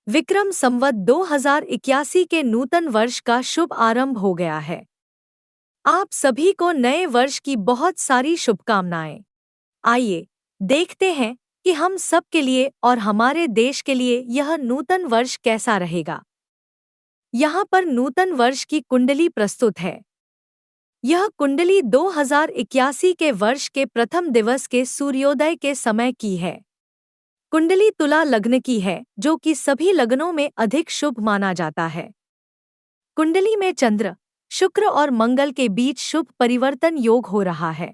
विक्रम संवत 2081 के नूतन वर्ष का शुभ आरंभ हो गया है। आप सभी को नए वर्ष की बहुत सारी शुभकामनाएं। आइए देखते हैं कि हम सब के लिए और हमारे देश के लिए यह नूतन वर्ष कैसा रहेगा। यहाँ पर नूतन वर्ष की कुंडली प्रस्तुत है। यह कुंडली 2081 के वर्ष के प्रथम दिवस के सूर्योदय के समय की है। कुंडली तुला लग्न की है, जो कि सभी लग्नों में अधिक शुभ माना जाता है। कुंडली में चंद्र, शुक्र और मंगल के बीच शुभ परिवर्तन योग हो रहा है।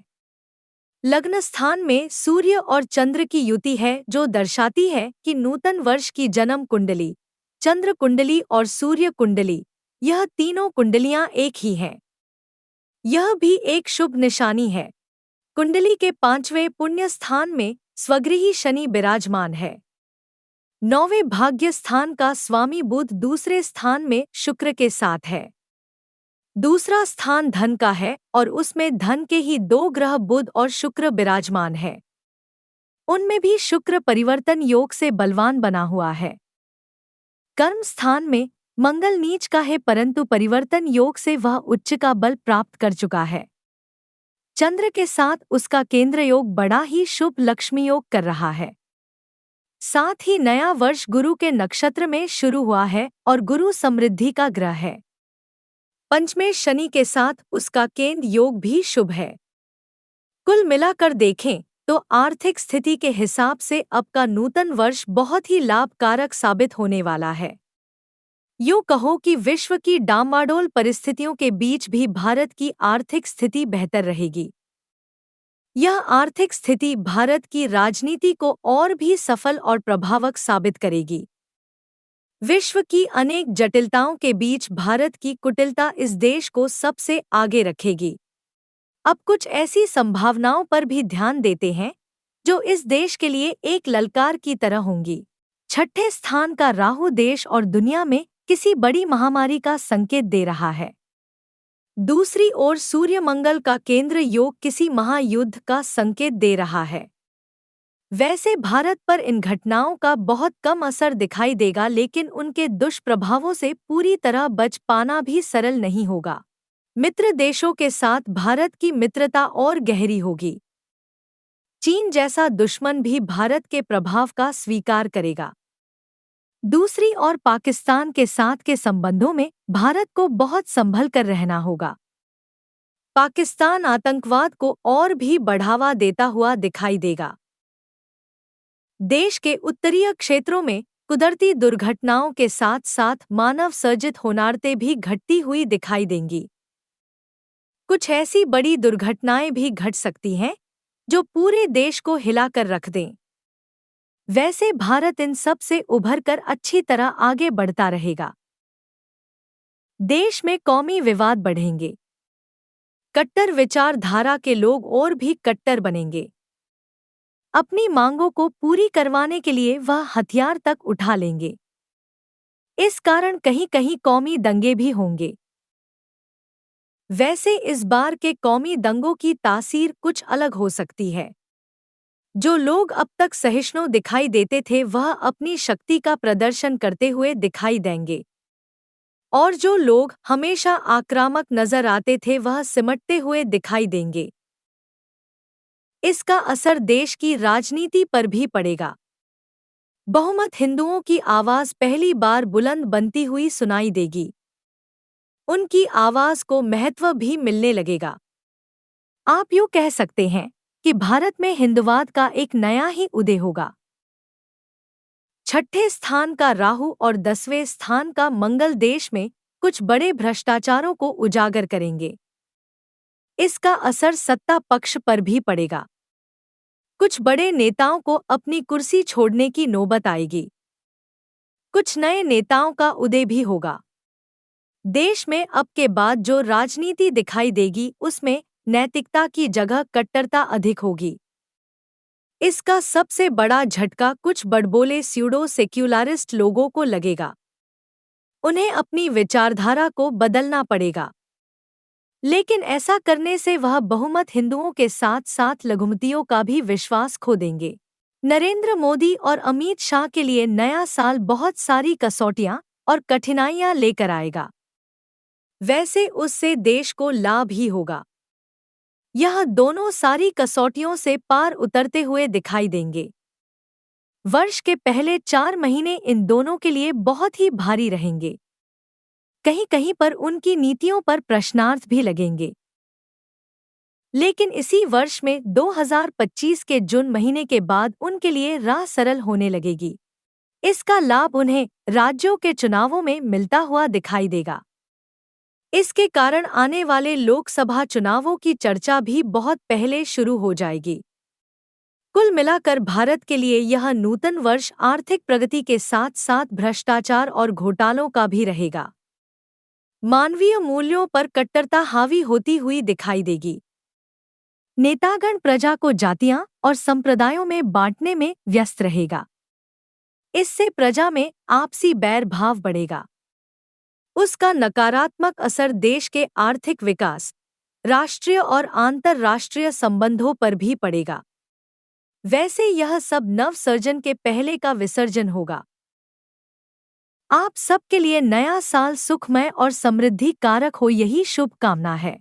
लग्न स्थान में सूर्य और चंद्र की युति है, जो दर्शाती है कि नूतन वर्ष की जन्म कुंडली, चंद्र कुंडली और सूर्य कुंडली, यह तीनों कुंडलियां एक ही हैं। यह भी एक शुभ निशानी है। कुंडली के 5वें पुण्य स्थान में स्वगृही शनि विराजमान है। 9वें भाग्य स्थान का स्वामी बुध दूसरे स्थान में शुक्र के साथ है। दूसरा स्थान धन का है और उसमें धन के ही 2 ग्रह बुध और शुक्र विराजमान है। उनमें भी शुक्र परिवर्तन योग से बलवान बना हुआ है। कर्म स्थान में मंगल नीच का है, परंतु परिवर्तन योग से वह उच्च का बल प्राप्त कर चुका है। चंद्र के साथ उसका केंद्र योग बड़ा ही शुभ लक्ष्मी योग कर रहा है। साथ ही नया वर्ष गुरु के नक्षत्र में शुरू हुआ है और गुरु समृद्धि का ग्रह है। पंचमें शनि के साथ उसका केंद्र योग भी शुभ है। कुल मिलाकर देखें तो आर्थिक स्थिति के हिसाब से अब का नूतन वर्ष बहुत ही लाभकारक साबित होने वाला है। यूँ कहो कि विश्व की डामाडोल परिस्थितियों के बीच भी भारत की आर्थिक स्थिति बेहतर रहेगी। यह आर्थिक स्थिति भारत की राजनीति को और भी सफल और प्रभावक साबित करेगी। विश्व की अनेक जटिलताओं के बीच भारत की कुटिलता इस देश को सबसे आगे रखेगी। अब कुछ ऐसी संभावनाओं पर भी ध्यान देते हैं जो इस देश के लिए एक ललकार की तरह होंगी। 6ठे स्थान का राहु देश और दुनिया में किसी बड़ी महामारी का संकेत दे रहा है। दूसरी ओर सूर्य मंगल का केंद्र योग किसी महायुद्ध का संकेत दे रहा है। वैसे भारत पर इन घटनाओं का बहुत कम असर दिखाई देगा, लेकिन उनके दुष्प्रभावों से पूरी तरह बच पाना भी सरल नहीं होगा। मित्र देशों के साथ भारत की मित्रता और गहरी होगी। चीन जैसा दुश्मन भी भारत के प्रभाव का स्वीकार करेगा। दूसरी ओर पाकिस्तान के साथ के संबंधों में भारत को बहुत संभल कर रहना होगा। पाकिस्तान आतंकवाद को और भी बढ़ावा देता हुआ दिखाई देगा। देश के उत्तरीय क्षेत्रों में कुदरती दुर्घटनाओं के साथ साथ मानव सर्जित होनारतें भी घटती हुई दिखाई देंगी। कुछ ऐसी बड़ी दुर्घटनाएं भी घट सकती हैं जो पूरे देश को हिलाकर रख दें। वैसे भारत इन सब से उभरकर अच्छी तरह आगे बढ़ता रहेगा। देश में कौमी विवाद बढ़ेंगे। कट्टर विचारधारा के लोग और भी कट्टर बनेंगे। अपनी मांगों को पूरी करवाने के लिए वह हथियार तक उठा लेंगे। इस कारण कहीं कहीं कौमी दंगे भी होंगे। वैसे इस बार के कौमी दंगों की तासीर कुछ अलग हो सकती है। जो लोग अब तक सहिष्णु दिखाई देते थे वह अपनी शक्ति का प्रदर्शन करते हुए दिखाई देंगे, और जो लोग हमेशा आक्रामक नजर आते थे वह सिमटते हुए दिखाई देंगे। इसका असर देश की राजनीति पर भी पड़ेगा। बहुमत हिंदुओं की आवाज पहली बार बुलंद बनती हुई सुनाई देगी। उनकी आवाज को महत्व भी मिलने लगेगा। आप यूँ कह सकते हैं कि भारत में हिंदुवाद का एक नया ही उदय होगा। 6ठे स्थान का राहु और 10वें स्थान का मंगल देश में कुछ बड़े भ्रष्टाचारों को उजागर करेंगे। इसका असर सत्ता पक्ष पर भी पड़ेगा। कुछ बड़े नेताओं को अपनी कुर्सी छोड़ने की नौबत आएगी। कुछ नए नेताओं का उदय भी होगा। देश में अब के बाद जो राजनीति दिखाई देगी उसमें नैतिकता की जगह कट्टरता अधिक होगी। इसका सबसे बड़ा झटका कुछ बड़बोले स्यूडो सेक्युलरिस्ट लोगों को लगेगा। उन्हें अपनी विचारधारा को बदलना पड़ेगा, लेकिन ऐसा करने से वह बहुमत हिंदुओं के साथ साथ लघुमतियों का भी विश्वास खो देंगे। नरेंद्र मोदी और अमित शाह के लिए नया साल बहुत सारी कसौटियां और कठिनाइयां लेकर आएगा। वैसे उससे देश को लाभ ही होगा। यह दोनों सारी कसौटियों से पार उतरते हुए दिखाई देंगे। वर्ष के पहले 4 महीने इन दोनों के लिए बहुत ही भारी रहेंगे। कहीं कहीं पर उनकी नीतियों पर प्रश्नार्थ भी लगेंगे। लेकिन इसी वर्ष में 2025 के जून महीने के बाद उनके लिए राह सरल होने लगेगी। इसका लाभ उन्हें राज्यों के चुनावों में मिलता हुआ दिखाई देगा। इसके कारण आने वाले लोकसभा चुनावों की चर्चा भी बहुत पहले शुरू हो जाएगी। कुल मिलाकर भारत के लिए यह नूतन वर्ष आर्थिक प्रगति के साथ साथ भ्रष्टाचार और घोटालों का भी रहेगा। मानवीय मूल्यों पर कट्टरता हावी होती हुई दिखाई देगी। नेतागण प्रजा को जातियां और संप्रदायों में बांटने में व्यस्त रहेगा। इससे प्रजा में आपसी बैर भाव बढ़ेगा। उसका नकारात्मक असर देश के आर्थिक विकास, राष्ट्रीय और अंतर्राष्ट्रीय संबंधों पर भी पड़ेगा। वैसे यह सब नवसर्जन के पहले का विसर्जन होगा। आप सबके लिए नया साल सुखमय और समृद्धि कारक हो, यही शुभकामना है।